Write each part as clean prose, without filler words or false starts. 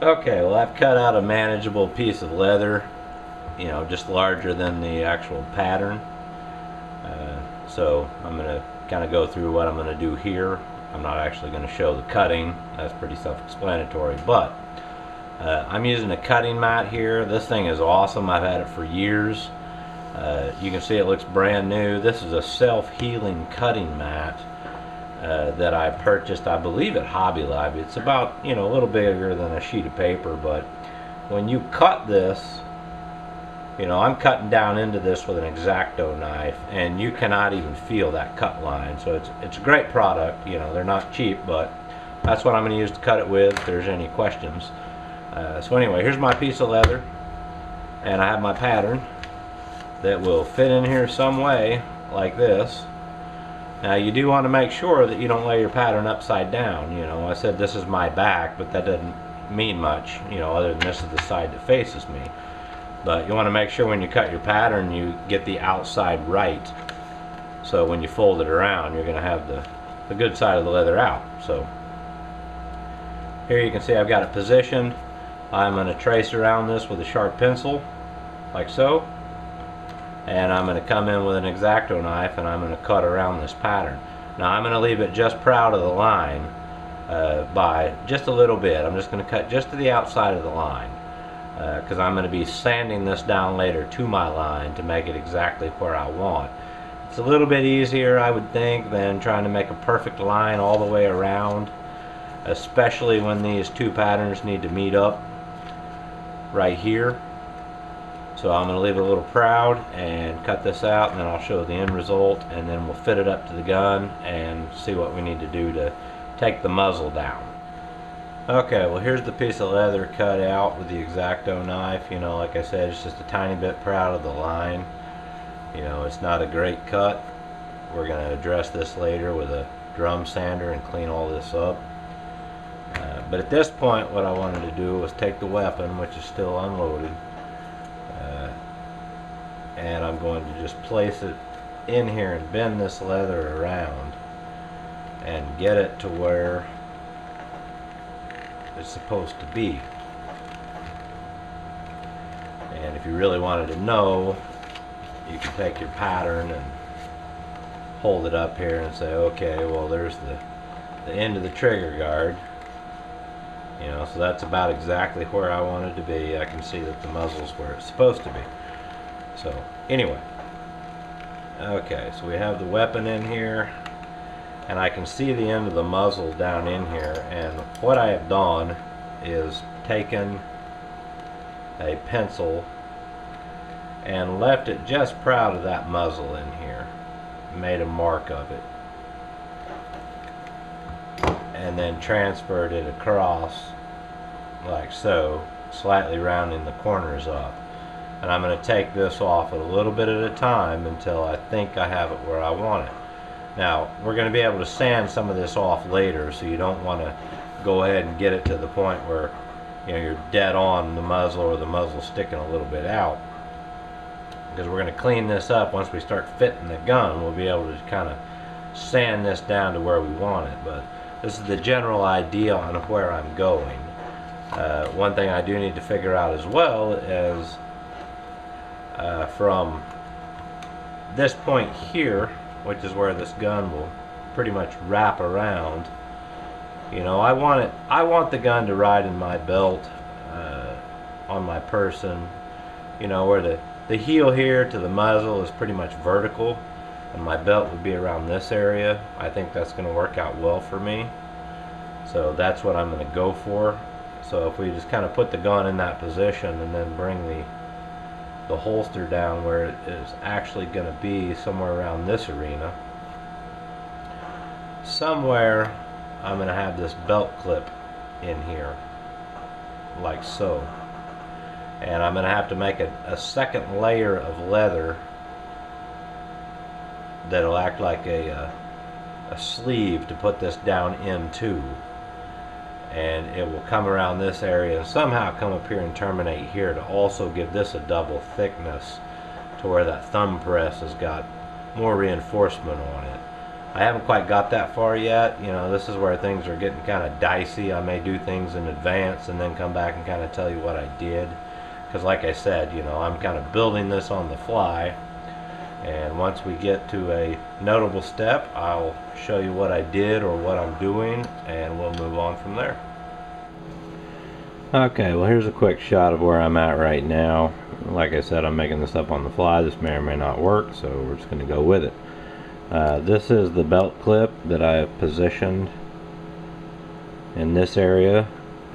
Okay, well, I've cut out a manageable piece of leather, just larger than the actual pattern. So I'm going to kind of go through what I'm going to do here. I'm not actually going to show the cutting. That's pretty self-explanatory, but I'm using a cutting mat here. This thing is awesome. I've had it for years. You can see it looks brand new. This is a self-healing cutting mat that I purchased, I believe, at Hobby Lobby. It's about, a little bigger than a sheet of paper, but when you cut this, I'm cutting down into this with an X-Acto knife, and you cannot even feel that cut line. So it's a great product. They're not cheap, but that's what I'm going to use to cut it with if there's any questions. So anyway, here's my piece of leather, and I have my pattern that will fit in here some way like this. Now you do want to make sure that you don't lay your pattern upside down. I said this is my back, but that doesn't mean much, other than this is the side that faces me. But you want to make sure when you cut your pattern you get the outside right, so when you fold it around you're going to have the good side of the leather out. So here you can see I've got it positioned. I'm going to trace around this with a sharp pencil like so, and I'm going to come in with an X-Acto knife and I'm going to cut around this pattern. Now I'm going to leave it just proud of the line by just a little bit. I'm just going to cut just to the outside of the line, because I'm going to be sanding this down later to my line to make it exactly where I want. It's a little bit easier, I would think, than trying to make a perfect line all the way around, especially when these two patterns need to meet up right here. So I'm going to leave it a little proud and cut this out, and then I'll show the end result, and then we'll fit it up to the gun and see what we need to do to take the muzzle down. Okay, well, here's the piece of leather cut out with the X-Acto knife. Like I said, it's just a tiny bit proud of the line. It's not a great cut. We're going to address this later with a drum sander and clean all this up. But at this point, what I wanted to do was take the weapon, which is still unloaded, and I'm going to just place it in here and bend this leather around and get it to where it's supposed to be. And if you really wanted to know, you can take your pattern and hold it up here and say, okay, well, there's the end of the trigger guard. So that's about exactly where I want it to be. I can see that the muzzle's where it's supposed to be. So anyway, okay, so we have the weapon in here, and I can see the end of the muzzle down in here, and what I have done is taken a pencil and left it just proud of that muzzle in here, made a mark of it, and then transferred it across like so, slightly rounding the corners up. And I'm going to take this off a little bit at a time until I think I have it where I want it. Now we're going to be able to sand some of this off later, so you don't want to go ahead and get it to the point where you're dead on the muzzle or the muzzle sticking a little bit out, because we're going to clean this up. Once we start fitting the gun, we'll be able to kind of sand this down to where we want it. But this is the general idea on where I'm going. One thing I do need to figure out as well is from this point here, which is where this gun will pretty much wrap around. I want the gun to ride in my belt, on my person, where the heel here to the muzzle is pretty much vertical, and my belt would be around this area. I think that's going to work out well for me, so that's what I'm going to go for. So if we just kind of put the gun in that position and then bring the holster down where it is actually going to be, somewhere around this arena, somewhere I'm going to have this belt clip in here like so, and I'm going to have to make a second layer of leather that'll act like a sleeve to put this down into, and it will come around this area and somehow come up here and terminate here to also give this a double thickness to where that thumb press has got more reinforcement on it. I haven't quite got that far yet. You know, this is where things are getting kind of dicey. I may do things in advance and then come back and kind of tell you what I did. Because like I said, you know, I'm kind of building this on the fly. And once we get to a notable step, I'll show you what I did or what I'm doing, and we'll move on from there. Okay, well here's a quick shot of where I'm at right now. Like I said, I'm making this up on the fly. This may or may not work, so we're just going to go with it. This is the belt clip that I have positioned in this area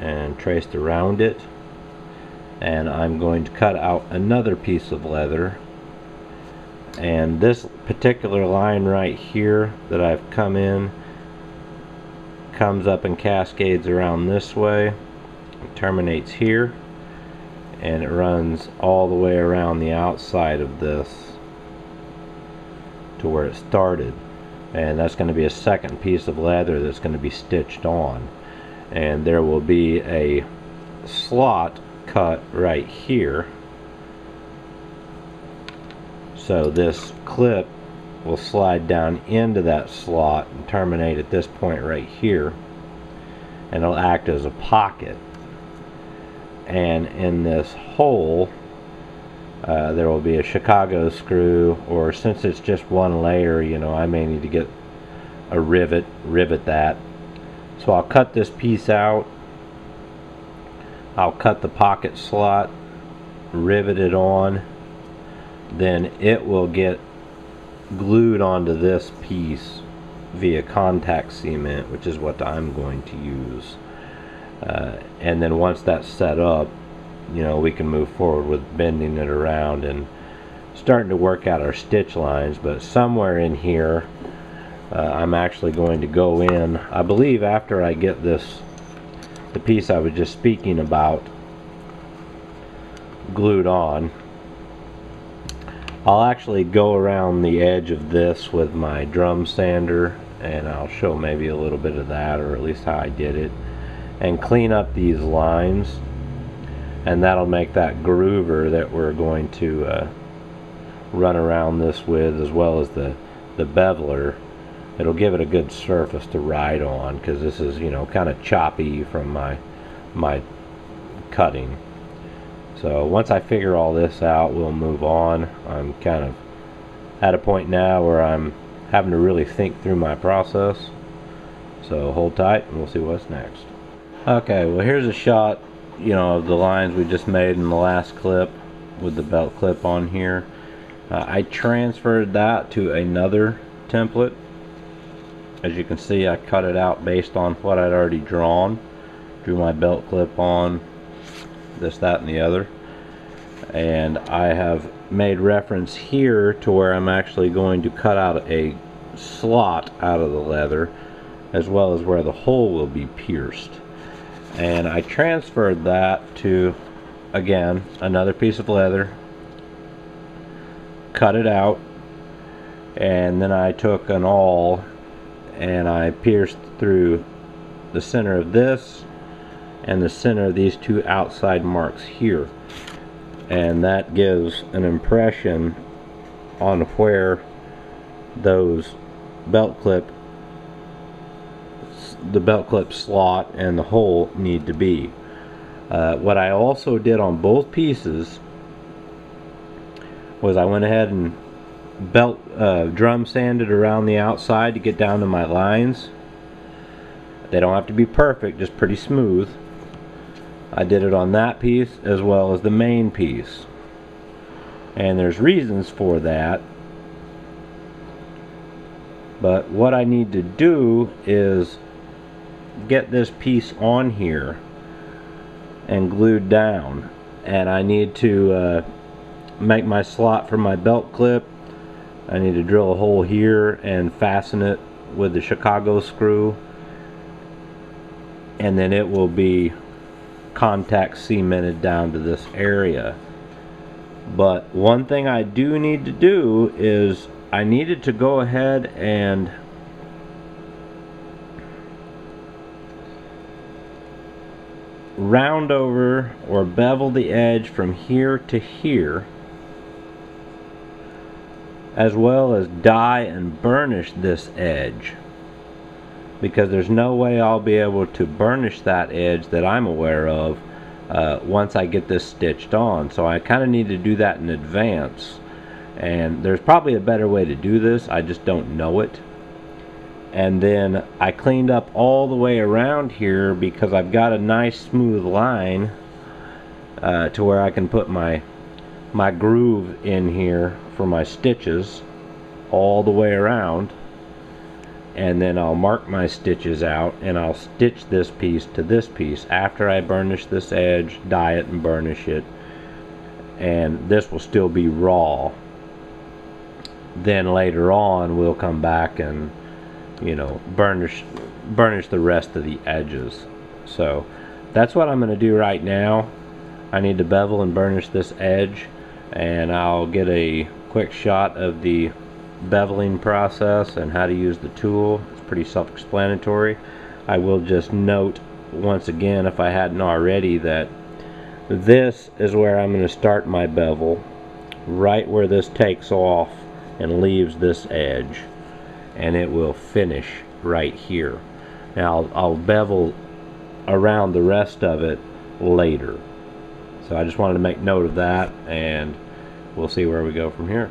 and traced around it. And I'm going to cut out another piece of leather. And this particular line right here that I've come in comes up and cascades around this way. It terminates here. And it runs all the way around the outside of this to where it started, and that's going to be a second piece of leather that's going to be stitched on, and there will be a slot cut right here, so this clip will slide down into that slot and terminate at this point right here, and it'll act as a pocket. And in this hole there will be a Chicago screw, or since it's just one layer, you know, I may need to get a rivet that. So I'll cut this piece out, I'll cut the pocket slot, rivet it on, then it will get glued onto this piece via contact cement, which is what I'm going to use. And then once that's set up, you know, we can move forward with bending it around and starting to work out our stitch lines. But somewhere in here I'm actually going to go in, I believe, after I get this, the piece I was just speaking about, glued on, I'll actually go around the edge of this with my drum sander, and I'll show maybe a little bit of that, or at least how I did it, and clean up these lines. And that'll make that groover that we're going to run around this with, as well as the beveler. It'll give it a good surface to ride on, because this is, you know, kind of choppy from my cutting. So once I figure all this out, we'll move on. I'm kind of at a point now where I'm having to really think through my process. So hold tight and we'll see what's next. Okay, well here's a shot, you know, of the lines we just made in the last clip with the belt clip on here. I transferred that to another template. As you can see, I cut it out based on what I'd already drawn. Drew my belt clip on, this, that, and the other. And I have made reference here to where I'm actually going to cut out a slot out of the leather, as well as where the hole will be pierced. And I transferred that to, again, another piece of leather, cut it out, and then I took an awl and I pierced through the center of this and the center of these two outside marks here, and that gives an impression on where those the belt clip slot and the hole need to be. What I also did on both pieces was I went ahead and drum sanded around the outside to get down to my lines. They don't have to be perfect, just pretty smooth. I did it on that piece as well as the main piece, and there's reasons for that. But what I need to do is get this piece on here and glued down, and I need to make my slot for my belt clip. I need to drill a hole here and fasten it with the Chicago screw, and then it will be contact cemented down to this area. But one thing I do need to do is I needed to go ahead and round over or bevel the edge from here to here, as well as dye and burnish this edge, because there's no way I'll be able to burnish that edge that I'm aware of once I get this stitched on. So I kind of need to do that in advance, and there's probably a better way to do this, I just don't know it. And then I cleaned up all the way around here because I've got a nice smooth line to where I can put my groove in here for my stitches all the way around, and then I'll mark my stitches out and I'll stitch this piece to this piece after I burnish this edge, dye it and burnish it, and this will still be raw. Then later on we'll come back and, you know, burnish the rest of the edges. So that's what I'm going to do right now. I need to bevel and burnish this edge, and I'll get a quick shot of the beveling process and how to use the tool. It's pretty self-explanatory. I will just note once again, if I hadn't already, that this is where I'm going to start my bevel, right where this takes off and leaves this edge, and it will finish right here. Now I'll bevel around the rest of it later. So I just wanted to make note of that, and we'll see where we go from here.